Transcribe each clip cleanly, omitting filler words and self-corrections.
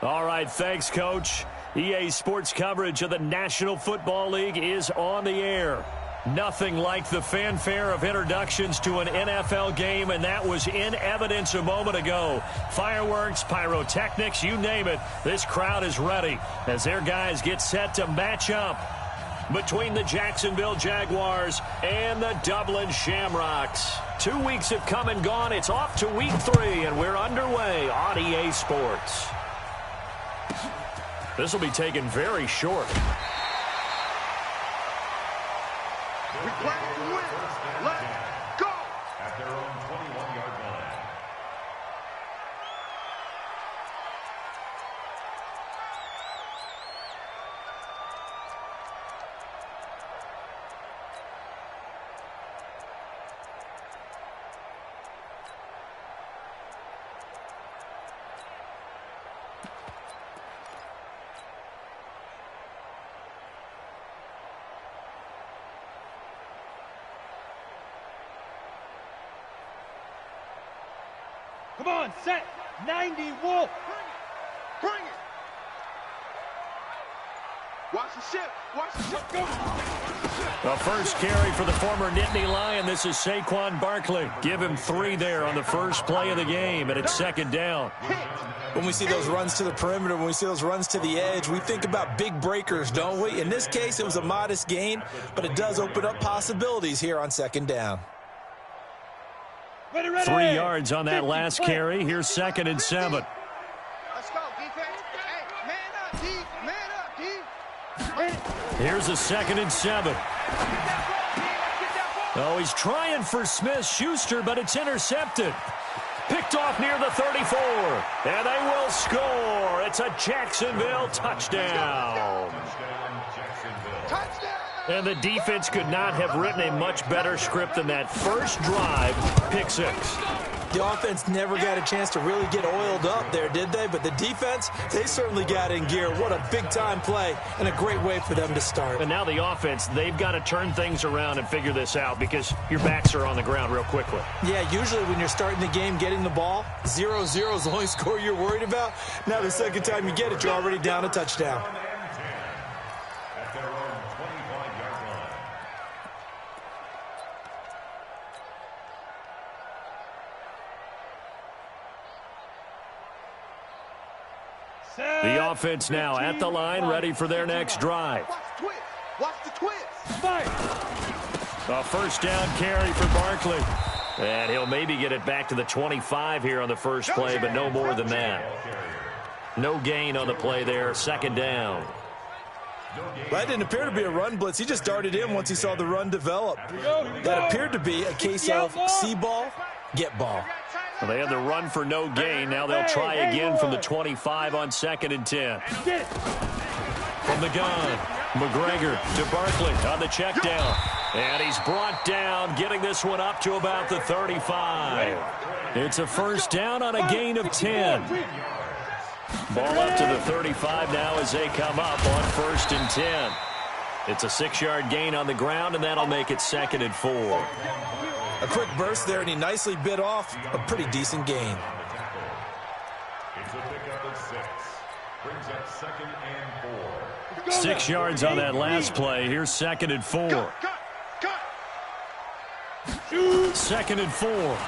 All right, thanks, Coach. EA Sports coverage of the National Football League is on the air. Nothing like the fanfare of introductions to an NFL game, and that was in evidence a moment ago. Fireworks, pyrotechnics, you name it. This crowd is ready as their guys get set to match up between the Jacksonville Jaguars and the Dublin Shamrocks. 2 weeks have come and gone. It's off to week 3, and we're underway on EA Sports. This will be taken very short. We play to win. Let's go. At their own 21-yard line. Come on, set. 90, Wolf. Bring it. Watch the ship. Watch the ship. Go. The first carry for the former Nittany Lion. This is Saquon Barkley. Give him 3 there on the first play of the game, and it's second down. When we see those runs to the perimeter, when we see those runs to the edge, we think about big breakers, don't we? In this case, it was a modest gain, but it does open up possibilities here on second down. 3 yards on that last carry. Here's 2nd and 7. Let's go, defense. Hey, man up, D. Man up, D. Here's a 2nd and 7. Oh, he's trying for Smith-Schuster, but it's intercepted. Picked off near the 34. And they will score. It's a Jacksonville touchdown. Touchdown. And the defense could not have written a much better script than that first drive, pick 6. The offense never got a chance to really get oiled up there, did they? But the defense, they certainly got in gear. What a big-time play and a great way for them to start. And now the offense, they've got to turn things around and figure this out because your backs are on the ground real quickly. Yeah, usually when you're starting the game, getting the ball, 0-0 is the only score you're worried about. Now the second time you get it, you're already down a touchdown. At their own 25-yard line. The offense now at the line, ready for their next drive. Watch the twist. Watch the twist. A first down carry for Barkley. And he'll maybe get it back to the 25 here on the first play, but no more than that. No gain on the play there, second down. That didn't appear to be a run blitz. He just darted in once he saw the run develop. That appeared to be a case of see ball, get ball. Well, they had the run for no gain. Now they'll try again from the 25 on 2nd and 10. From the gun, McGregor to Barkley on the check down. And he's brought down, getting this one up to about the 35. It's a first down on a gain of 10. Ball up to the 35 now as they come up on 1st and 10. It's a 6-yard gain on the ground, and that'll make it 2nd and 4. A quick burst there, and he nicely bit off a pretty decent gain. It's a pickup of 6. Brings up 2nd and 4. 6 yards on that last play. Here's 2nd and 4. Cut. 2nd and 4.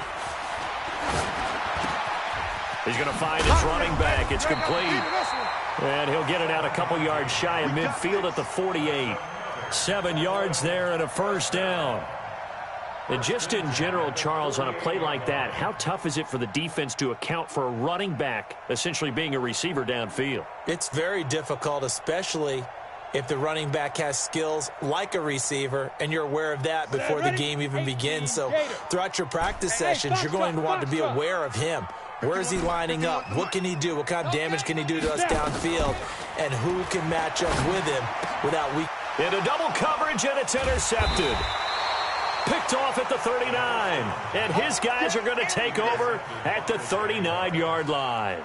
He's going to find his running back. It's complete. And he'll get it out a couple yards shy of midfield at the 48. 7 yards there and a first down. And just in general, Charles, on a play like that, how tough is it for the defense to account for a running back essentially being a receiver downfield? It's very difficult, especially if the running back has skills like a receiver, and you're aware of that before the game even begins. So throughout your practice sessions, you're going to want to be aware of him. Where is he lining up? What can he do? What kind of damage can he do to us downfield? And who can match up with him without weak... Into double coverage, and it's intercepted. Picked off at the 39. And his guys are going to take over at the 39-yard line.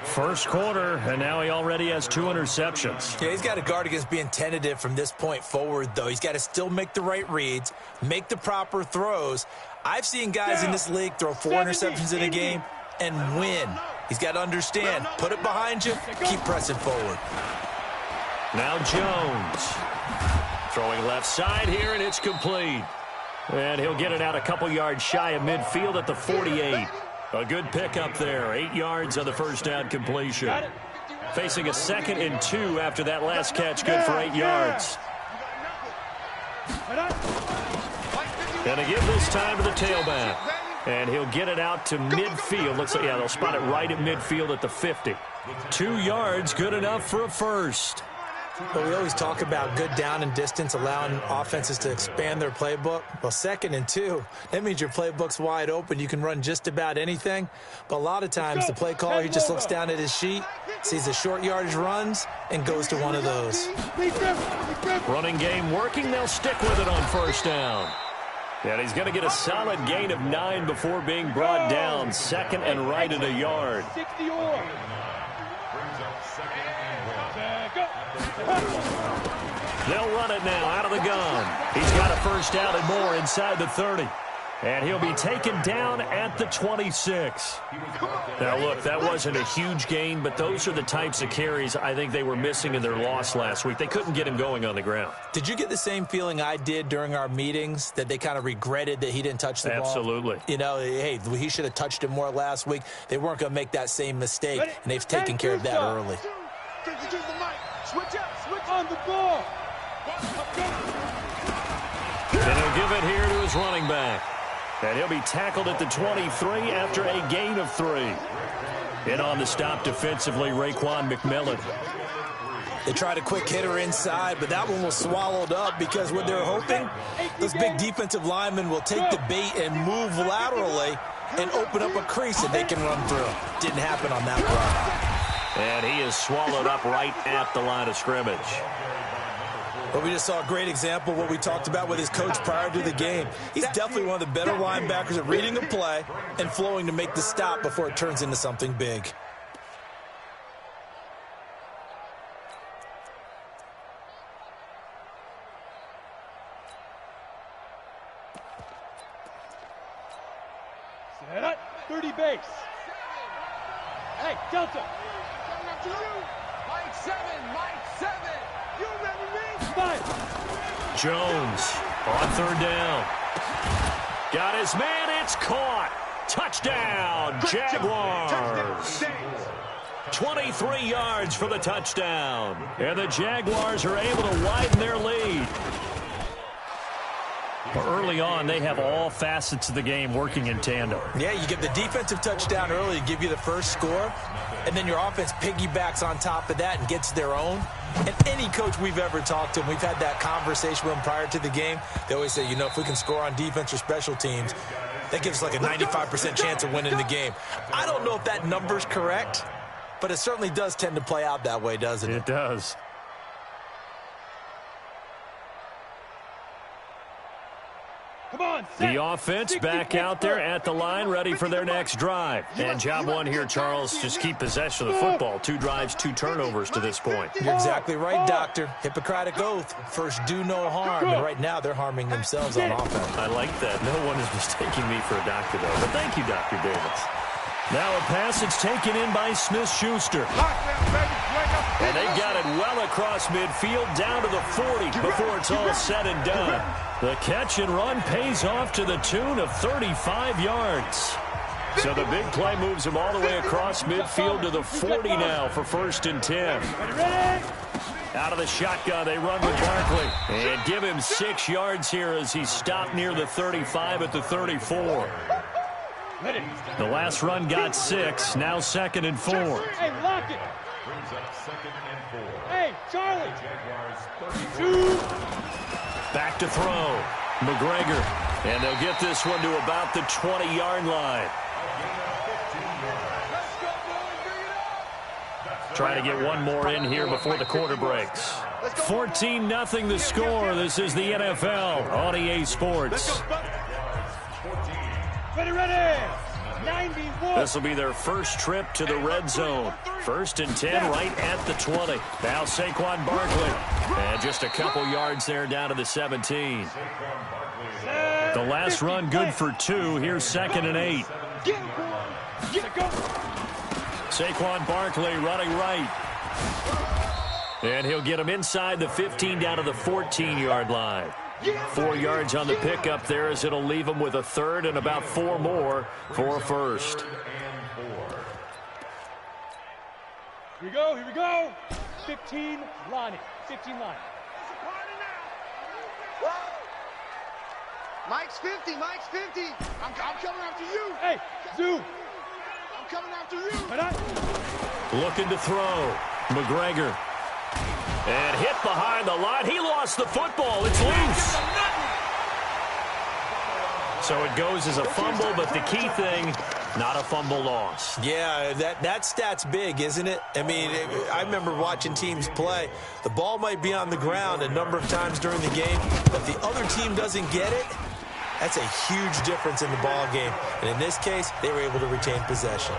First quarter, and now he already has 2 interceptions. Yeah, he's got to guard against being tentative from this point forward, though. He's got to still make the right reads, make the proper throws. I've seen guys in this league throw 4 interceptions in a game and win. He's got to understand, put it behind you, keep pressing forward. Now Jones. Throwing left side here, and it's complete. And he'll get it out a couple yards shy of midfield at the 48. A good pickup there. 8 yards on the first down completion. Facing a 2nd and 2 after that last catch. Good for 8 yards. And again this time to the tailback. And he'll get it out to midfield. Looks like, yeah, they'll spot it right at midfield at the 50. 2 yards, good enough for a first. But we always talk about good down and distance, allowing offenses to expand their playbook. Well, 2nd and 2, that means your playbook's wide open. You can run just about anything. But a lot of times the play caller, he just looks down at his sheet, sees the short yardage runs, and goes to one of those. Running game working. They'll stick with it on first down. And he's going to get a solid gain of 9 before being brought down. 2nd and right at a yard. They'll run it now out of the gun. He's got a first down and more inside the 30. And he'll be taken down at the 26. Now, look, that wasn't a huge gain, but those are the types of carries I think they were missing in their loss last week. They couldn't get him going on the ground. Did you get the same feeling I did during our meetings, that they kind of regretted that he didn't touch the ball? Absolutely. You know, hey, he should have touched it more last week. They weren't going to make that same mistake, and they've taken care of that early. Switch on the ball. And he'll give it here to his running back. And he'll be tackled at the 23 after a gain of 3. In on the stop defensively, Raekwon McMillan. They tried a quick hitter inside, but that one was swallowed up because what they're hoping, those big defensive linemen will take the bait and move laterally and open up a crease that they can run through. Didn't happen on that run. And he is swallowed up right at the line of scrimmage. But we just saw a great example of what we talked about with his coach prior to the game. He's definitely one of the better linebackers at reading a play and flowing to make the stop before it turns into something big. Set up, 30 base. Hey, Delta. Mike 7, Mike 7. You ready, me? Jones on third down. Got his man. It's caught. Touchdown, Jaguars. 23 yards for the touchdown. And the Jaguars are able to widen their lead. Early on, they have all facets of the game working in tandem. Yeah, you get the defensive touchdown early to give you the first score, and then your offense piggybacks on top of that and gets their own. And any coach we've ever talked to, and we've had that conversation with them prior to the game, they always say, you know, if we can score on defense or special teams, that gives us like a 95% chance of winning the game. I don't know if that number's correct, but it certainly does tend to play out that way, doesn't it? It does. The offense back out there at the line, ready for their next drive. And job one here, Charles, just keep possession of the football. 2 drives, 2 turnovers to this point. You're exactly right, Doctor. Hippocratic oath. First, do no harm. And right now, they're harming themselves on offense. I like that. No one is mistaking me for a doctor, though. But thank you, Dr. Davis. Now a passage taken in by Smith-Schuster. And they got it well across midfield, down to the 40 before it's all said and done. The catch and run pays off to the tune of 35 yards. So the big play moves him all the way across midfield to the 40 now for 1st and 10. Out of the shotgun, they run with Barkley. And give him 6 yards here as he stopped near the 35 at the 34. The last run got 6, now 2nd and 4. Hey, lock it. Brings up 2nd and 4. Hey, Charlie. Jaguars 2. Back to throw. McGregor. And they'll get this one to about the 20-yard line. Trying to get one more in here before the quarter breaks. 14-0 the score. This is the NFL on EA Sports. Ready. 91. This will be their first trip to the red zone. 1st and 10 right at the 20. Now Saquon Barkley. And just a couple yards there down to the 17. The last run good for 2. Here's 2nd and 8. Saquon Barkley running right. And he'll get him inside the 15 down to the 14-yard line. 4 yards on the pickup there as it'll leave him with a third and about 4 more for a first. Here we go, here we go. 15 line. 15 line. Mike's 50, Mike's 50. I'm coming after you. Hey, Zoo. I'm coming after you. Looking to throw. McGregor. And hit behind the line. He lost the football. It's loose. So it goes as a fumble, but the key thing, not a fumble loss. Yeah, that stat's big, isn't it? I mean, I remember watching teams play. The ball might be on the ground a number of times during the game, but if the other team doesn't get it, that's a huge difference in the ball game. And in this case, they were able to retain possession.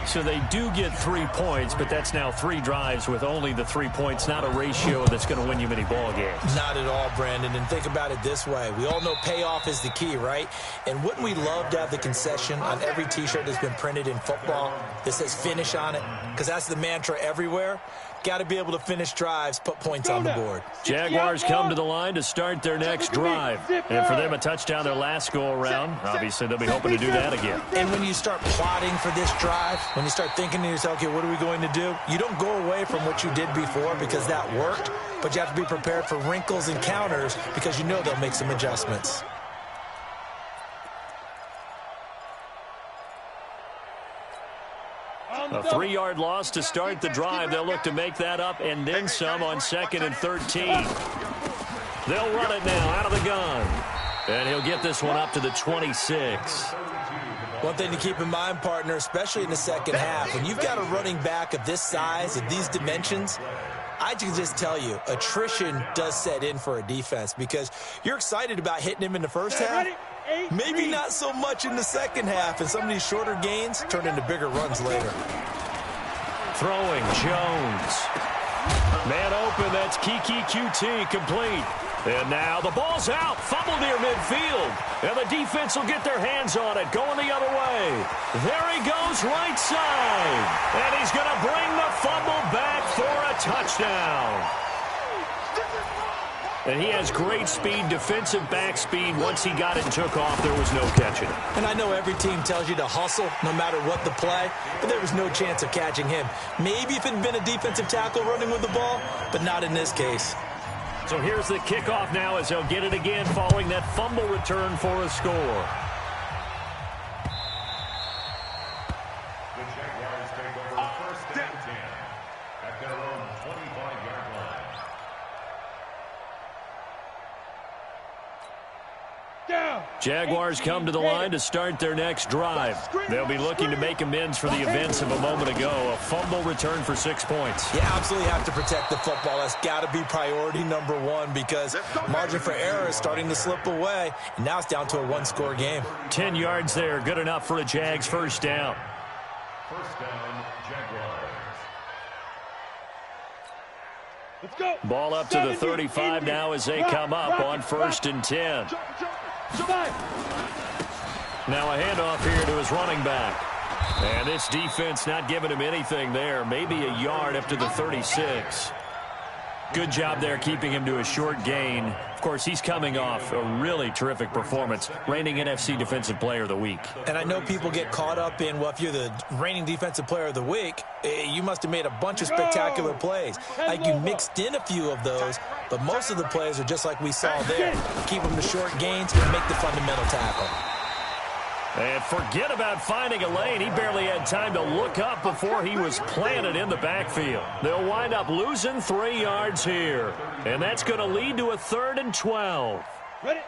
So they do get 3 points, but that's now 3 drives with only the 3 points, not a ratio that's going to win you many ball games. Not at all, Brandon. And think about it this way. We all know payoff is the key, right? And wouldn't we love to have the concession on every T-shirt that's been printed in football that says finish on it? Because that's the mantra everywhere. Got to be able to finish drives, put points on the board. Jaguars come to the line to start their next drive. And for them, a touchdown their last go-around. Obviously, they'll be hoping to do that again. And when you start plotting for this drive, when you start thinking to yourself, okay, what are we going to do? You don't go away from what you did before because that worked, but you have to be prepared for wrinkles and counters because you know they'll make some adjustments. A 3-yard loss to start the drive. They'll look to make that up and then some on 2nd and 13. They'll run it now out of the gun. And he'll get this one up to the 26. One thing to keep in mind, partner, especially in the second half, when you've got a running back of this size, of these dimensions, I can just tell you, attrition does set in for a defense because you're excited about hitting him in the first half. Maybe not so much in the second half, and some of these shorter gains turn into bigger runs later. Throwing, Jones. Man open, that's Kiki QT, complete. And now the ball's out, fumble near midfield. And the defense will get their hands on it, going the other way. There he goes, right side. And he's going to bring the fumble back for a touchdown. And he has great speed, defensive back speed. Once he got it and took off, there was no catching him. And I know every team tells you to hustle no matter what the play, but there was no chance of catching him. Maybe if it had been a defensive tackle running with the ball, but not in this case. So here's the kickoff now as they'll get it again following that fumble return for a score. The Jaguars take over first and 10 at their own 25-yard line. Jaguars come to the line to start their next drive. They'll be looking to make amends for the events of a moment ago. A fumble return for 6 points. You absolutely have to protect the football. That's got to be priority number one because margin for error is starting to slip away, and now it's down to a one-score game. 10 yards there, good enough for a Jags first down. First down, Jaguars. Let's go. Ball up to the 35 now as they come up on 1st and 10. Now a handoff here to his running back. And this defense not giving him anything there. Maybe a yard up to the 36. Good job there keeping him to a short gain. Of course, he's coming off a really terrific performance, reigning NFC Defensive Player of the Week. And I know people get caught up in, well, if you're the reigning Defensive Player of the Week, you must have made a bunch of spectacular plays. Like you mixed in a few of those, but most of the plays are just like we saw there. Keep them to short gains and make the fundamental tackle. And forget about finding a lane. He barely had time to look up before he was planted in the backfield. They'll wind up losing 3 yards here. And that's going to lead to a 3rd and 12. Ready?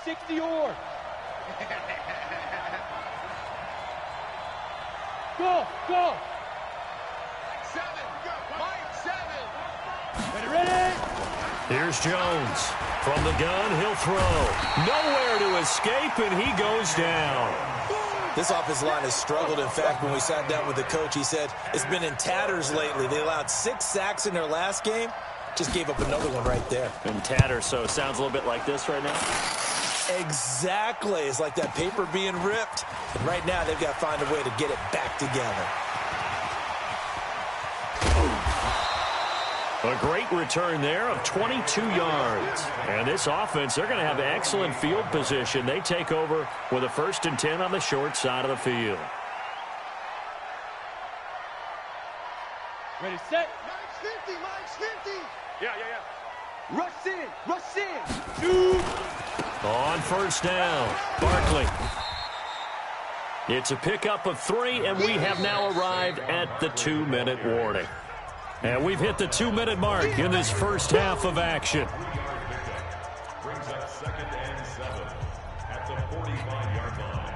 60 or. Go, go. 7, Mike 7. Ready? Here's Jones. From the gun, he'll throw. Nowhere to escape, and he goes down. This offensive line has struggled. In fact, when we sat down with the coach, he said it's been in tatters lately. They allowed 6 sacks in their last game. Just gave up another one right there. In tatters, so it sounds a little bit like this right now. Exactly. It's like that paper being ripped. And right now, they've got to find a way to get it back together. A great return there of 22 yards. And this offense, they're going to have excellent field position. They take over with a 1st and 10 on the short side of the field. Ready, set. Mike's 50, Mike's 50. Yeah. Rush in. On 1st down, Barkley. It's a pickup of 3, and we have now arrived at the 2-minute warning. And we've hit the 2-minute mark in this first half of action. Brings up 2nd and 7 at the 45-yard line.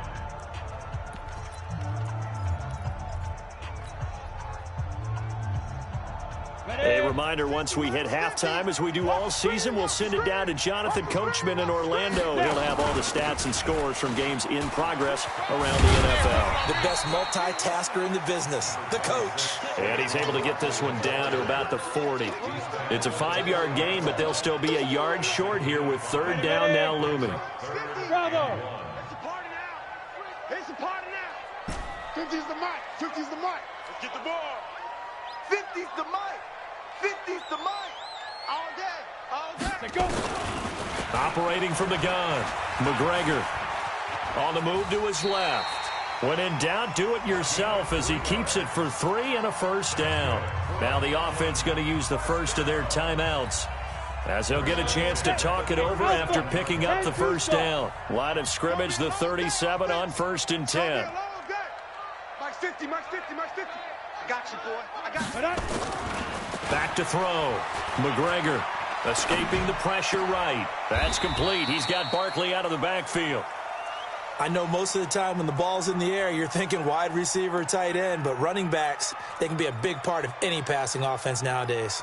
A reminder, once we hit halftime, as we do all season, we'll send it down to Jonathan Coachman in Orlando. He'll have all the stats and scores from games in progress around the NFL. The best multitasker in the business, the coach. And he's able to get this one down to about the 40. It's a 5-yard gain, but they'll still be a yard short here with 3rd down now looming. Bravo. It's a party now. It's a party now. 50's the mic. 50's the mic. Let's get the ball. 50's the mic. 50's the mic. All day. Let's go. Operating from the gun, McGregor on the move to his left. When in doubt, do it yourself as he keeps it for 3 and a 1st down. Now the offense going to use the first of their timeouts, as they'll get a chance to talk it over after picking up the 1st down. Line of scrimmage, the 37 on 1st and 10. Mike's 50, Mike's 50, Mike's 50. I got you, boy. I got you. Back to throw. McGregor escaping the pressure right. That's complete. He's got Barkley out of the backfield. I know most of the time when the ball's in the air, you're thinking wide receiver, tight end, but running backs, they can be a big part of any passing offense nowadays.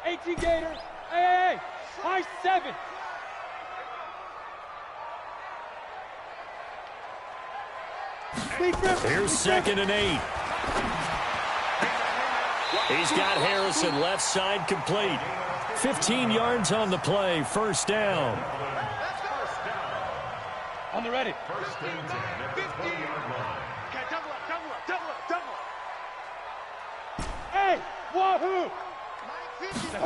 18 Gator. Hey. High 7. Here's 2nd and 8. He's got Harrison left side complete. 15 yards on the play, 1st down. On the ready. 1st and 10 at the 20-yard line. Okay, double up. Hey, wahoo! Mike 50.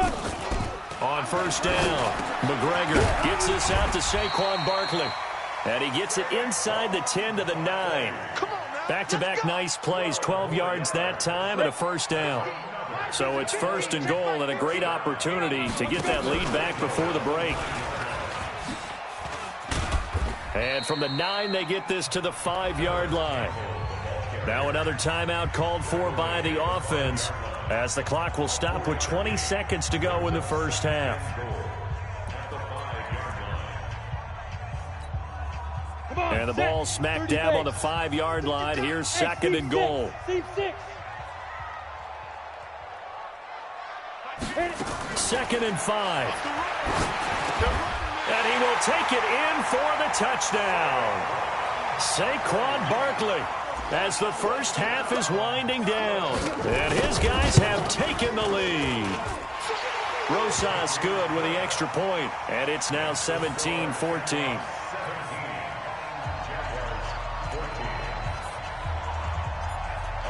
On 1st down, McGregor gets this out to Saquon Barkley. And he gets it inside the 10 to the 9. Come on now. Back-to-back nice plays, 12 yards that time and a 1st down. So it's 1st and goal and a great opportunity to get that lead back before the break. And from the 9, they get this to the 5-yard line. Now another timeout called for by the offense, as the clock will stop with 20 seconds to go in the first half. And the ball smack dab on the 5-yard line. Here's 2nd and goal. 2nd and 5. And he will take it in for the touchdown. Saquon Barkley, as the first half is winding down. And his guys have taken the lead. Rosas good with the extra point. And it's now 17-14.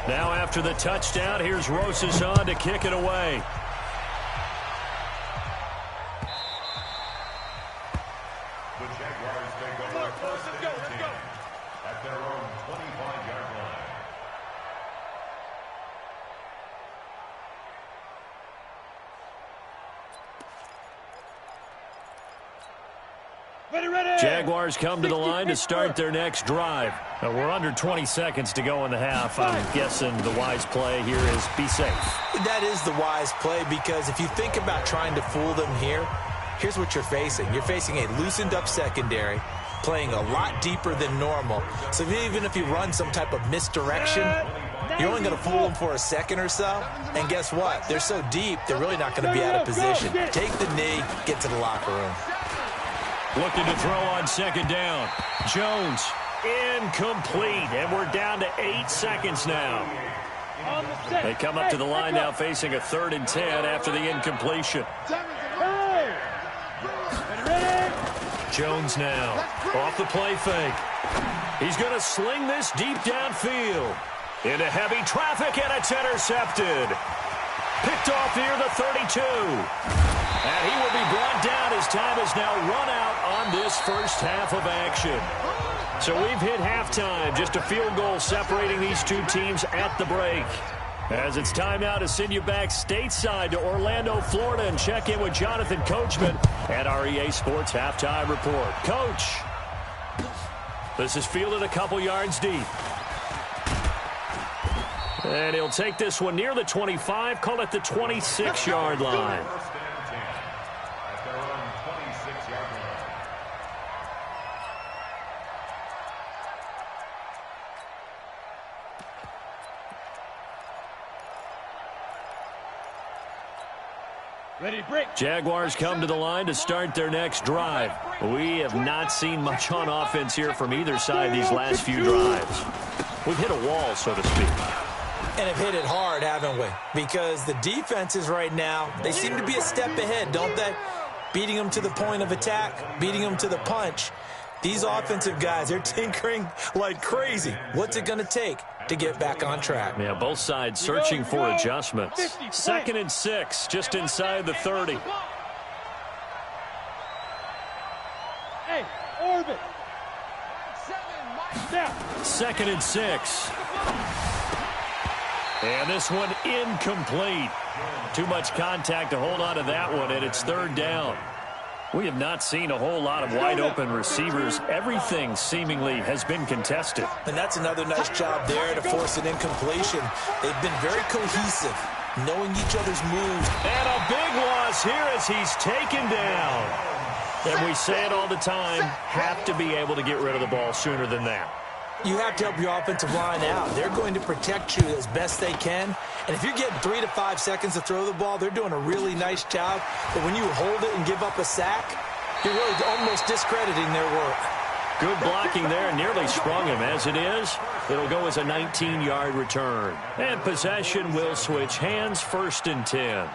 Now after the touchdown, here's Rosas on to kick it away. The Jaguars take over 1st and 10 at their own 25-yard line. Ready. Jaguars come to the line to start their next drive. We're under 20 seconds to go in the half. I'm guessing the wise play here is be safe. That is the wise play, because if you think about trying to fool them here, here's what you're facing. You're facing a loosened up secondary, playing a lot deeper than normal. So even if you run some type of misdirection, you're only going to fool them for a second or so. And guess what? They're so deep, they're really not going to be out of position. Take the knee, get to the locker room. Looking to throw on 2nd down. Jones, incomplete. And we're down to 8 seconds now. They come up to the line now facing a 3rd and 10 after the incompletion. Jones now. Off the play fake. He's going to sling this deep downfield. Into heavy traffic, and it's intercepted. Picked off near the 32. And he will be brought down. His time is now run out on this first half of action. So we've hit halftime. Just a field goal separating these two teams at the break. As it's time now to send you back stateside to Orlando, Florida, and check in with Jonathan Coachman at our EA Sports Halftime Report. Coach, this is fielded a couple yards deep. And he'll take this one near the 25, call it the 26-yard line. Ready to break. Jaguars come to the line to start their next drive. We have not seen much on offense here from either side these last few drives. We've hit a wall, so to speak. And have hit it hard, haven't we? Because the defenses right now, they seem to be a step ahead, don't they? Beating them to the point of attack, beating them to the punch. These offensive guys, they're tinkering like crazy. What's it going to take to get back on track? Yeah, both sides searching for adjustments. 2nd and 6, just inside the 30. Hey, orbit. 2nd and 6. And this one incomplete. Too much contact to hold on to that one, and it's 3rd down. We have not seen a whole lot of wide-open receivers. Everything seemingly has been contested. And that's another nice job there to force an incompletion. They've been very cohesive, knowing each other's moves. And a big loss here as he's taken down. And we say it all the time, have to be able to get rid of the ball sooner than that. You have to help your offensive line out. They're going to protect you as best they can. And if you're getting 3 to 5 seconds to throw the ball, they're doing a really nice job. But when you hold it and give up a sack, you're really almost discrediting their work. Good blocking there, nearly sprung him. As it is, it'll go as a 19-yard return. And possession will switch hands, 1st and 10.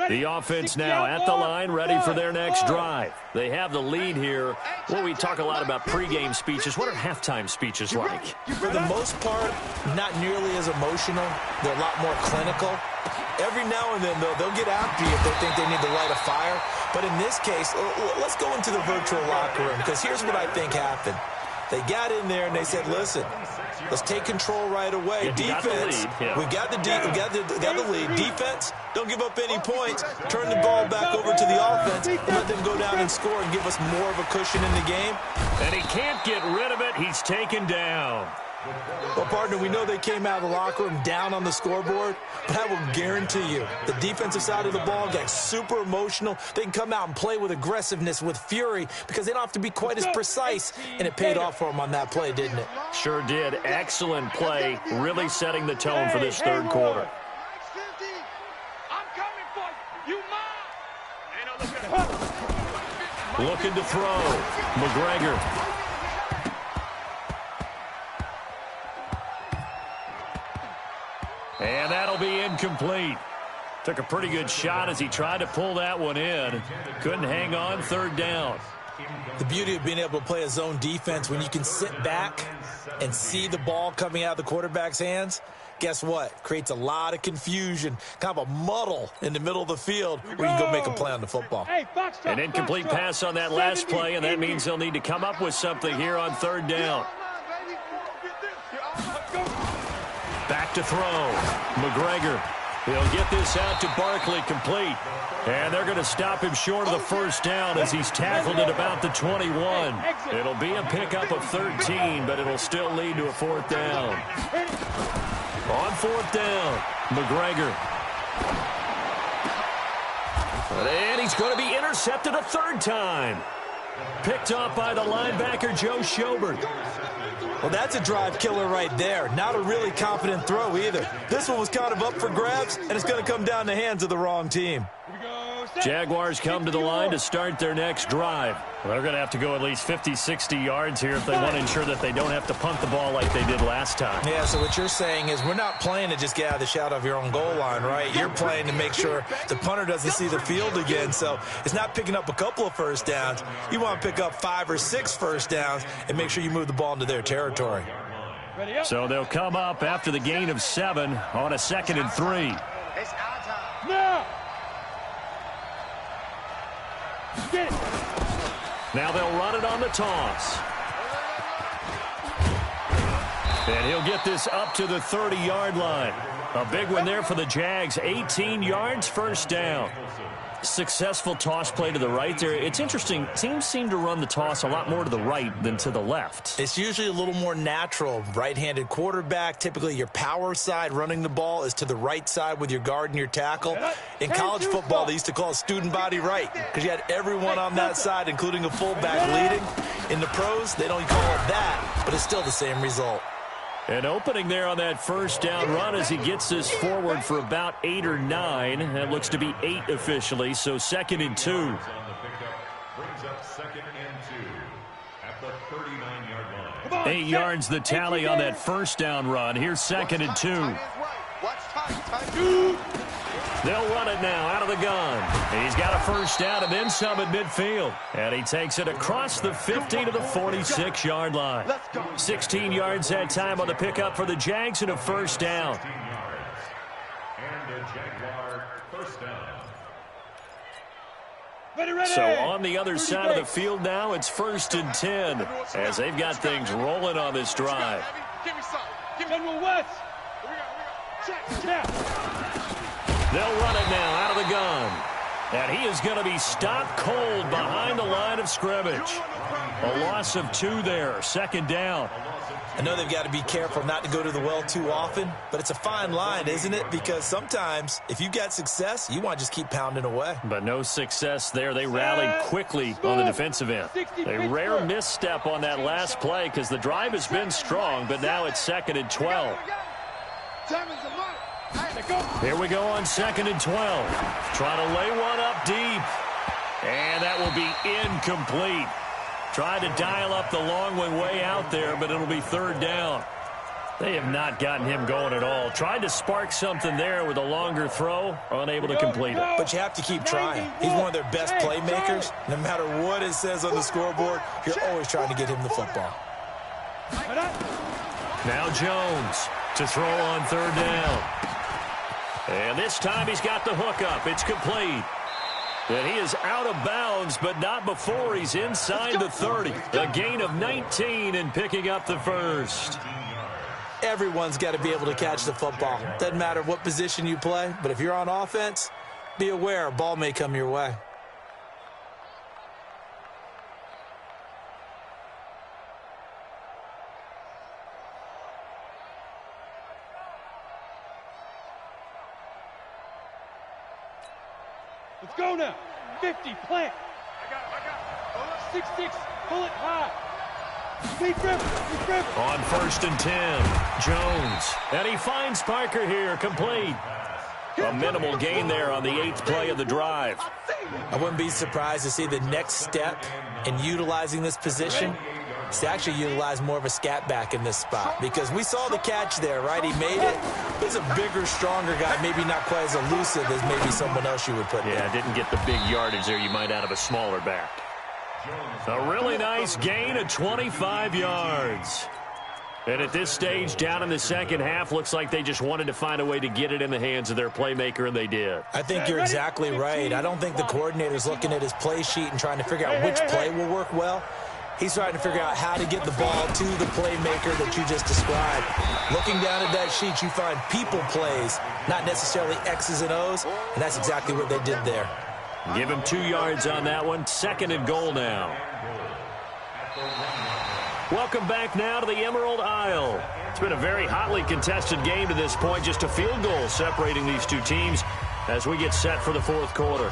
The offense now at the line, ready for their next drive. They have the lead here. Well, we talk a lot about pregame speeches. What are halftime speeches like? For the most part, not nearly as emotional. They're a lot more clinical. Every now and then, though, they'll get after you if they think they need to light a fire. But in this case, let's go into the virtual locker room, because here's what I think happened. They got in there and they said, listen, let's take control right away. Defense, we got the lead. Defense, don't give up any points. Turn the ball back over to the offense and let them go down and score and give us more of a cushion in the game. And he can't get rid of it. He's taken down. Well, partner, we know they came out of the locker room down on the scoreboard, but I will guarantee you the defensive side of the ball got super emotional. They can come out and play with aggressiveness, with fury, because they don't have to be quite as precise, and it paid off for them on that play, didn't it? Sure did. Excellent play, really setting the tone for this 3rd quarter. Looking to throw. McGregor. And that'll be incomplete. Took a pretty good shot as he tried to pull that one in. Couldn't hang on, 3rd down. The beauty of being able to play a zone defense when you can sit back and see the ball coming out of the quarterback's hands, guess what? Creates a lot of confusion, kind of a muddle in the middle of the field where you can go make a play on the football. An incomplete pass on that last play, and that means they'll need to come up with something here on 3rd down. Back to throw. McGregor. He'll get this out to Barkley, complete. And they're going to stop him short of the 1st down as he's tackled at about the 21. It'll be a pickup of 13, but it'll still lead to a 4th down. On 4th down, McGregor. And he's going to be intercepted a 3rd time. Picked off by the linebacker, Joe Schobert. Well, that's a drive killer right there. Not a really confident throw either. This one was kind of up for grabs, and it's going to come down the hands of the wrong team. Here we go, Jaguars come to the line to start their next drive. Well, they're going to have to go at least 50, 60 yards here if they want to ensure that they don't have to punt the ball like they did last time. Yeah, so what you're saying is we're not playing to just get out of the shadow of your own goal line, right? You're playing to make sure the punter doesn't see the field again. So it's not picking up a couple of first downs. You want to pick up 5 or 6 first downs and make sure you move the ball into their territory. So they'll come up after the gain of 7 on a 2nd and 3. It's our time. Now! Get it! Now they'll run it on the toss. And he'll get this up to the 30-yard line. A big one there for the Jags. 18 yards, first down. Successful toss play to the right there. It's interesting. Teams seem to run the toss a lot more to the right than to the left. It's usually a little more natural. Right-handed quarterback, typically your power side running the ball is to the right side with your guard and your tackle. In college football, they used to call it student body right because you had everyone on that side, including a fullback leading. In the pros, they don't call it that, but it's still the same result. An opening there on that first down run as he gets this forward for about 8 or 9. That looks to be 8 officially, so 2nd and 2. Brings up 2nd and 2 at the 39-yard line. 8 yards the tally on that first down run. Here's 2nd and 2. Watch time. They'll run it now out of the gun. He's got a first down and then some at midfield. And he takes it across the 50 to the 46-yard line. 16 yards that time on the pickup for the Jags and a first down. 16 yards. And a Jaguar first down. So on the other side of the field now, it's 1st and 10 as they've got things rolling on this drive. Give me some. General West! Check! They'll run it now out of the gun. And he is going to be stopped cold behind the line of scrimmage. A loss of 2 there, 2nd down. I know they've got to be careful not to go to the well too often, but it's a fine line, isn't it? Because sometimes if you've got success, you want to just keep pounding away. But no success there. They rallied quickly on the defensive end. A rare misstep on that last play because the drive has been strong, but now it's 2nd and 12. Here we go on 2nd and 12. Trying to lay one up deep. And that will be incomplete. Tried to dial up the long one way out there, but it'll be 3rd down. They have not gotten him going at all. Tried to spark something there with a longer throw, unable to complete it. But you have to keep trying. He's one of their best playmakers. No matter what it says on the scoreboard, you're always trying to get him the football. Now Jones to throw on 3rd down. And this time he's got the hook up. It's complete. And he is out of bounds, but not before he's inside the 30. A gain of 19 and picking up the first. Everyone's got to be able to catch the football. Doesn't matter what position you play, but if you're on offense, be aware a ball may come your way. Let's go now. 50, plant. I got it. 6-6, pull it high. Lead grip. On 1st and 10, Jones. And he finds Parker here, complete. A minimal gain there on the 8th play of the drive. I wouldn't be surprised to see the next step in utilizing this position is to actually utilize more of a scat back in this spot, because we saw the catch there, right? He made it. He's a bigger, stronger guy, maybe not quite as elusive as maybe someone else you would put there. Yeah, didn't get the big yardage there you might out of a smaller back. A really nice gain of 25 yards. And at this stage, down in the second half, looks like they just wanted to find a way to get it in the hands of their playmaker, and they did. I think you're exactly right. I don't think the coordinator's looking at his play sheet and trying to figure out which play will work well. He's trying to figure out how to get the ball to the playmaker that you just described. Looking down at that sheet, you find people plays, not necessarily X's and O's, and that's exactly what they did there. Give him 2 yards on that one. 2nd and goal now. Welcome back now to the Emerald Isle. It's been a very hotly contested game to this point. Just a field goal separating these two teams as we get set for the 4th quarter.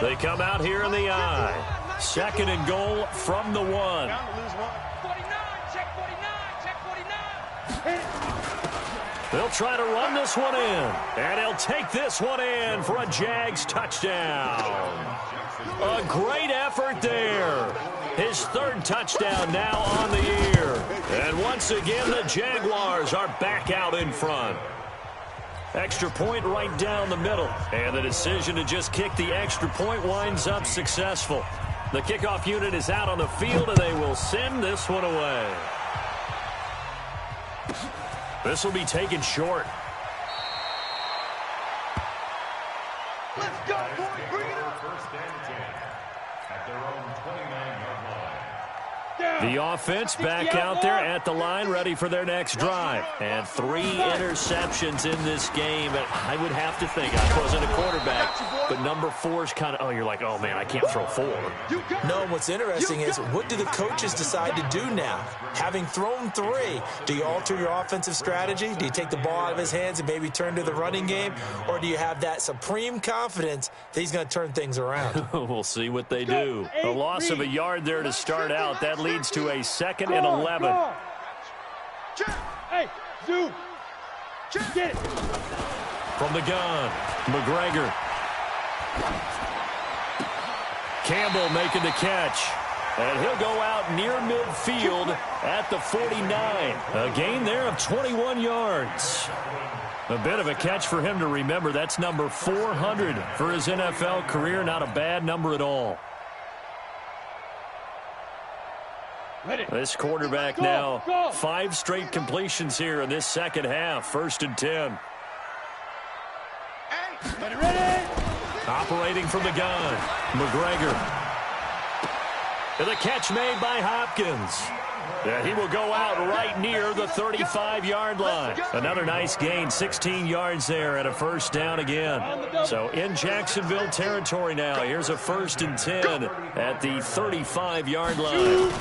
They come out here in the I. 2nd and goal from the 1. 49, check 49, check 49. They'll try to run this one in. And he'll take this one in for a Jags touchdown. A great effort there. His third touchdown now on the year. And once again, the Jaguars are back out in front. Extra point right down the middle. And the decision to just kick the extra point winds up successful. The kickoff unit is out on the field, and they will send this one away. This will be taken short. Let's go, boy. Bring it up. First and 10 at their own 29-yard line. The offense back out there at the line, ready for their next drive. And 3 interceptions in this game. And I would have to think, I wasn't a quarterback, but number 4 is kind of, you're like, oh, man, I can't throw 4. No, what's interesting is, what do the coaches decide to do now? Having thrown 3, do you alter your offensive strategy? Do you take the ball out of his hands and maybe turn to the running game? Or do you have that supreme confidence that he's going to turn things around? We'll see what they do. A loss of a yard there to start out. That leads to a 2nd and 11. Hey, zoom. Get it. From the gun, McGregor. Campbell making the catch. And he'll go out near midfield at the 49. A gain there of 21 yards. A bit of a catch for him to remember. That's number 400 for his NFL career. Not a bad number at all. This quarterback now, 5 straight completions here in this second half. 1st and 10. Ready? Operating from the gun, McGregor. And the catch made by Hopkins. And he will go out right near the 35-yard line. Another nice gain, 16 yards there and a 1st down again. So in Jacksonville territory now. Here's a 1st and 10 at the 35-yard line.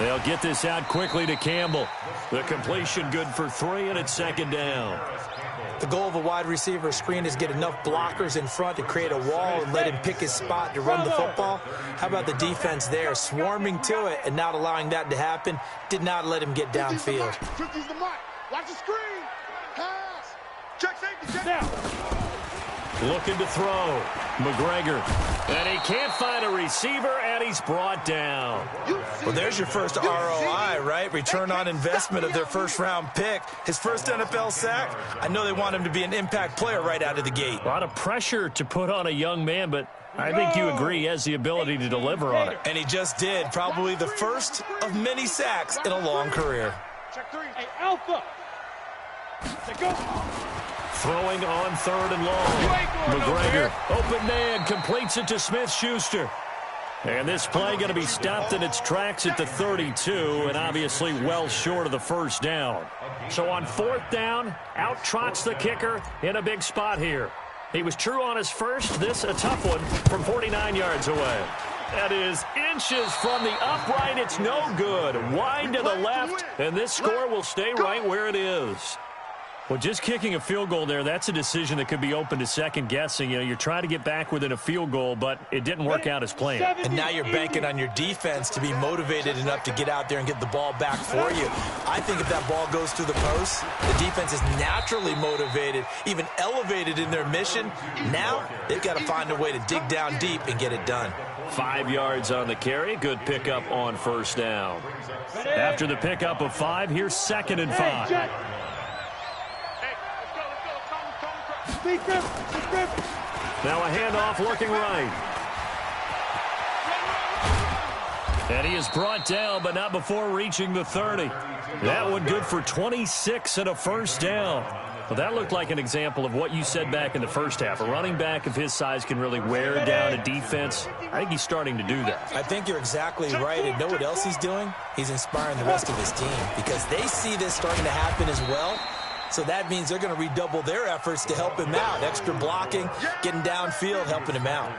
They'll get this out quickly to Campbell. The completion good for 3, and it's 2nd down. The goal of a wide receiver screen is get enough blockers in front to create a wall and let him pick his spot to run the football. How about the defense there, swarming to it and not allowing that to happen? Did not let him get downfield. 50's the mic. Watch the screen. Pass. Check safety. Check Now. Looking to throw. McGregor. And he can't find a receiver, and he's brought down. Well, there's your first ROI, right? Return on investment of their first-round pick. His first NFL sack. I know they want him to be an impact player right out of the gate. A lot of pressure to put on a young man, but I think you agree he has the ability to deliver on it. And he just did. Probably the first of many sacks in a long career. Check 3. Hey, Alpha. Let's go. Throwing on 3rd and long. McGregor, open man, completes it to Smith-Schuster. And this play going to be stopped in its tracks at the 32, and obviously well short of the 1st down. So on 4th down, out trots the kicker in a big spot here. He was true on his first. This a tough one from 49 yards away. That is inches from the upright. It's no good. Wide to the left, and this score will stay right where it is. Well, just kicking a field goal there, that's a decision that could be open to second guessing. You know, you're trying to get back within a field goal, but it didn't work out as planned. And now you're banking on your defense to be motivated enough to get out there and get the ball back for you. I think if that ball goes through the post, the defense is naturally motivated, even elevated in their mission. Now they've got to find a way to dig down deep and get it done. 5 yards on the carry. Good pickup on 1st down. After the pickup of 5, here's 2nd and 5. Now a handoff looking right. And he is brought down, but not before reaching the 30. That one good for 26 and a 1st down. Well, that looked like an example of what you said back in the first half. A running back of his size can really wear down a defense. I think he's starting to do that. I think you're exactly right. And know what else he's doing? He's inspiring the rest of his team because they see this starting to happen as well. So that means they're going to redouble their efforts to help him out. Extra blocking, getting downfield, helping him out.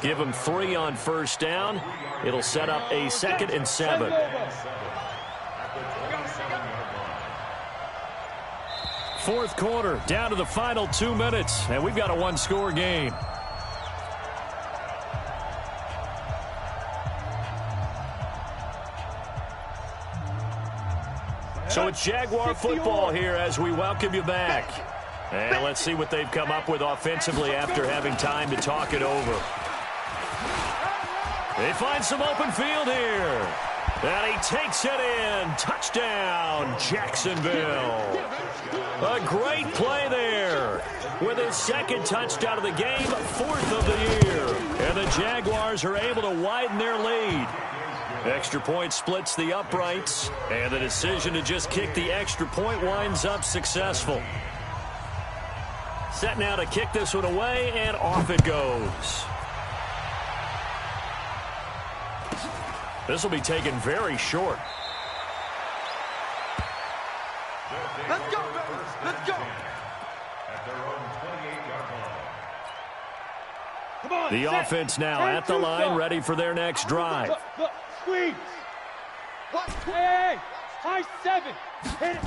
Give him 3 on 1st down. It'll set up a 2nd and 7. Fourth quarter, down to the final 2 minutes, and we've got a one-score game. So it's Jaguar football here as we welcome you back. And let's see what they've come up with offensively after having time to talk it over. They find some open field here. And he takes it in. Touchdown, Jacksonville. A great play there. With his second touchdown of the game, 4th of the year. And the Jaguars are able to widen their lead. Extra point splits the uprights. And the decision to just kick the extra point winds up successful. Set now to kick this one away, and off it goes. This will be taken very short. Let's go, baby. Let's go. At their own 28-yard line. Come on, The set. offense now Turn at the to line, zone. ready for their next drive. Look, squeeze. What? Hey, high 7. Hit it.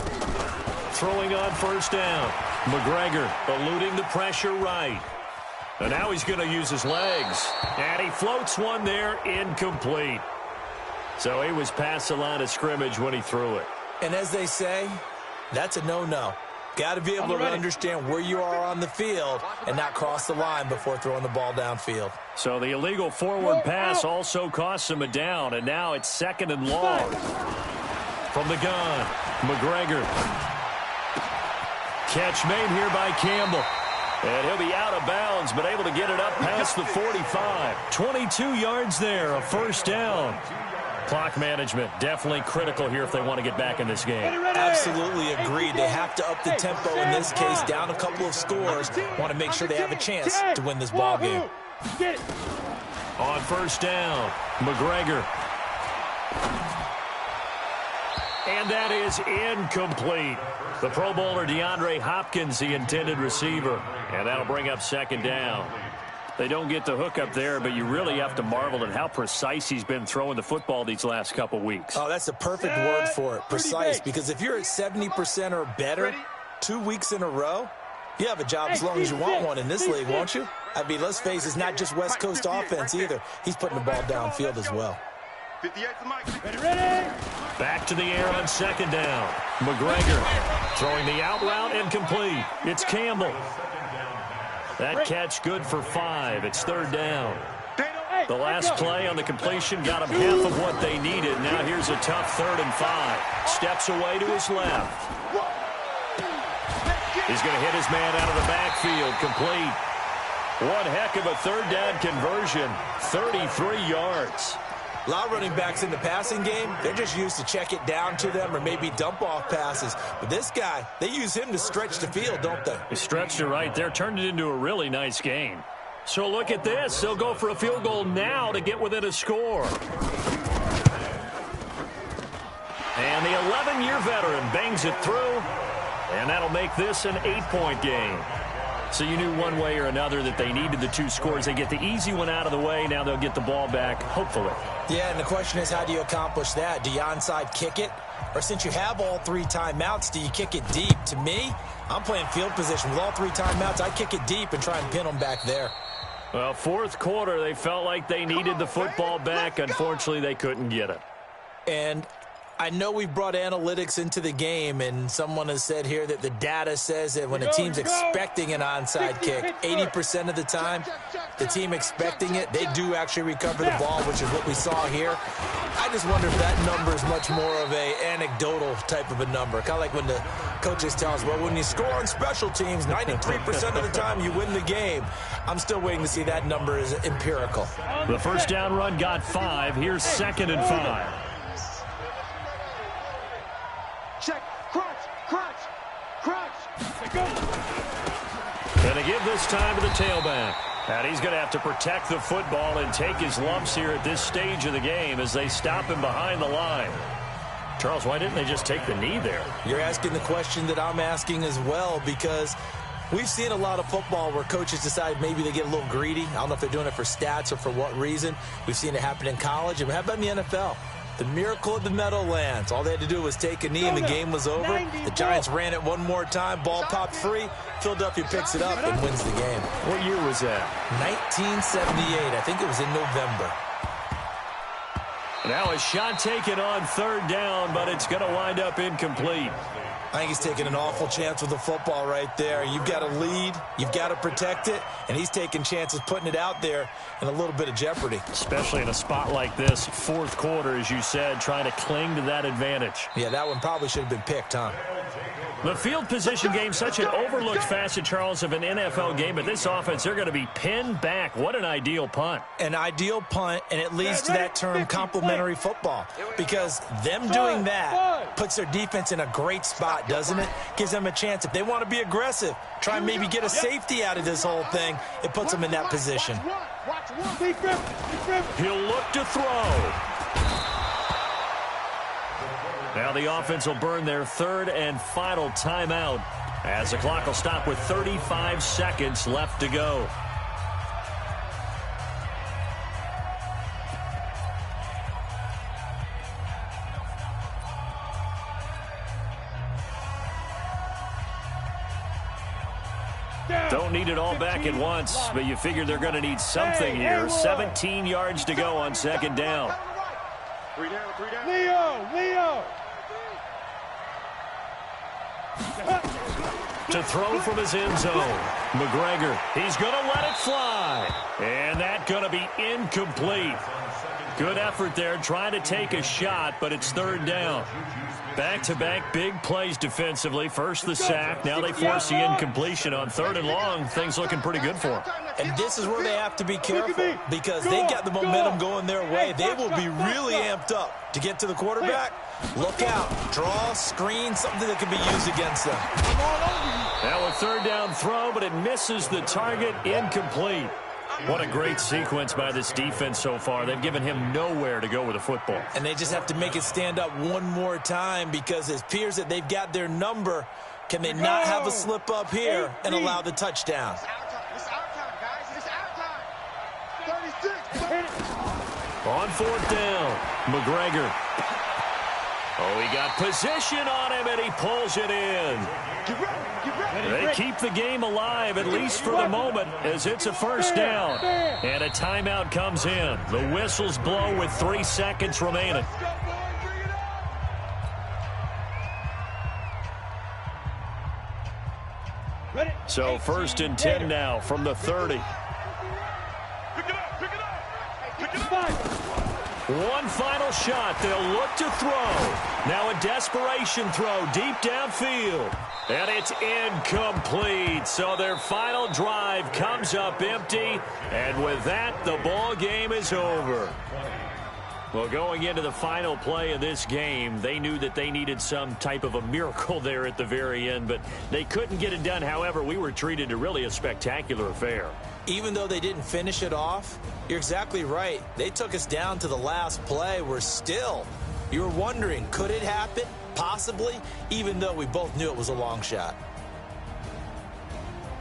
Throwing on first down. McGregor eluding the pressure right. And now he's going to use his legs. And he floats one there, incomplete. So he was past the line of scrimmage when he threw it. And as they say, that's a no-no. Got to be able to understand where you are on the field and not cross the line before throwing the ball downfield. So the illegal forward pass also costs him a down, and now it's 2nd and long. From the gun, McGregor. Catch made here by Campbell. And he'll be out of bounds, but able to get it up past the 45. 22 yards there, a first down. Clock management definitely critical here if they want to get back in this game. Absolutely agreed. They have to up the tempo in this case, down a couple of scores. Want to make sure they have a chance to win this ball game. On first down, McGregor. And that is incomplete. The Pro Bowler DeAndre Hopkins, the intended receiver. And that'll bring up 2nd down. They don't get the hook up there, but you really have to marvel at how precise he's been throwing the football these last couple weeks. Oh, that's the perfect word for it, precise, because if you're at 70% or better 2 weeks in a row, you have a job as long as you want one in this league, won't you? I mean, let's face it, it's not just West Coast offense either. He's putting the ball downfield as well. 58 to Mike. Ready? Back to the air on 2nd down. McGregor throwing the out route incomplete. It's Campbell. That catch good for 5. It's 3rd down. The last play on the completion got them half of what they needed. Now here's a tough 3rd and 5. Steps away to his left. He's going to hit his man out of the backfield. Complete. One heck of a 3rd down conversion. 33 yards. A lot of running backs in the passing game, they're just used to check it down to them or maybe dump off passes. But this guy, they use him to stretch the field, don't they? They stretched it right there, turned it into a really nice game. So look at this. They'll go for a field goal now to get within a score. And the 11-year veteran bangs it through, and that'll make this an 8-point game. So you knew one way or another that they needed the 2 scores. They get the easy one out of the way. Now they'll get the ball back, hopefully. Yeah, and the question is, how do you accomplish that? Do you onside kick it? Or since you have all 3 timeouts, do you kick it deep? To me, I'm playing field position. With all 3 timeouts, I kick it deep and try and pin them back there. Well, 4th quarter, they felt like they needed the football back. Unfortunately, they couldn't get it. And I know we brought analytics into the game, and someone has said here that the data says that when a team's expecting an onside kick, 80% of the time, the team expecting it, they do actually recover the ball, which is what we saw here. I just wonder if that number is much more of a anecdotal type of a number. Kind of like when the coaches tell us, well, when you score on special teams, 93% of the time you win the game. I'm still waiting to see that number is empirical. The first down run got 5. Here's 2nd and 5. Check. Crunch. Crunch. Crunch. Going to give this time to the tailback. And he's going to have to protect the football and take his lumps here at this stage of the game as they stop him behind the line. Charles, why didn't they just take the knee there? You're asking the question that I'm asking as well, because we've seen a lot of football where coaches decide maybe they get a little greedy. I don't know if they're doing it for stats or for what reason. We've seen it happen in college. And how about in the NFL? The miracle of the Meadowlands. All they had to do was take a knee and the game was over. The Giants ran it one more time. Ball popped free. Philadelphia picks it up and wins the game. What year was that? 1978. I think it was in November. Now a shot taken on third down, but it's going to wind up incomplete. I think he's taking an awful chance with the football right there. You've got to lead, you've got to protect it, and he's taking chances putting it out there in a little bit of jeopardy. Especially in a spot like this, fourth quarter, as you said, trying to cling to that advantage. Yeah, that one probably should have been picked, huh? The field position game, such an overlooked facet, Charles, of an NFL game, but this offense, they're going to be pinned back. What an ideal punt. An ideal punt, and it leads to that term complementary football, because them doing that puts their defense in a great spot, doesn't it? Gives them a chance. If they want to be aggressive, try and maybe get a safety out of this whole thing, it puts them in that position. He'll look to throw. Now the offense will burn their third and final timeout as the clock will stop with 35 seconds left to go. Don't need it all back at once, but you figure they're going to need something here. 17 yards to go on second down. Leo! To throw from his end zone. McGregor, he's going to let it fly. And that's going to be incomplete. Good effort there, trying to take a shot, but it's third down. Back-to-back big plays defensively. First the sack, now they force the incompletion on third and long. Things looking pretty good for them. And this is where they have to be careful, because they got the momentum going their way. They will be really amped up to get to the quarterback. Look out. Draw, screen, something that can be used against them. Now a third down throw, but it misses the target. Incomplete. What a great sequence by this defense so far. They've given him nowhere to go with the football. And they just have to make it stand up one more time, because it appears that they've got their number. Can they not have a slip up here and allow the touchdown? It's our time, guys. It's our time. 36. On fourth down, McGregor. Oh, he got position on him, and he pulls it in. They keep the game alive, at least for the moment, as it's a first down. And a timeout comes in. The whistles blow with 3 seconds remaining. So first and 10 now from the 30. One final shot. They'll look to throw. Now a desperation throw deep downfield. And it's incomplete. So their final drive comes up empty. And with that, the ball game is over. Well, going into the final play of this game, they knew that they needed some type of a miracle there at the very end, but they couldn't get it done. However, we were treated to really a spectacular affair. Even though they didn't finish it off, you're exactly right. They took us down to the last play. You were wondering, could it happen? Possibly, even though we both knew it was a long shot.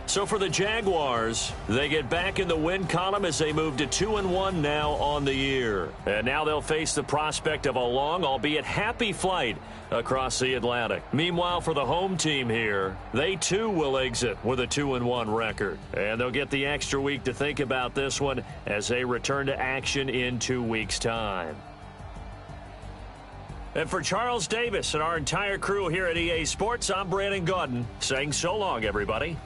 So for the Jaguars, they get back in the win column as they move to 2-1 now on the year. And now they'll face the prospect of a long, albeit happy flight across the Atlantic. Meanwhile, for the home team here, they too will exit with a 2-1 record. And they'll get the extra week to think about this one as they return to action in 2 weeks' time. And for Charles Davis and our entire crew here at EA Sports, I'm Brandon Gaudin saying so long, everybody.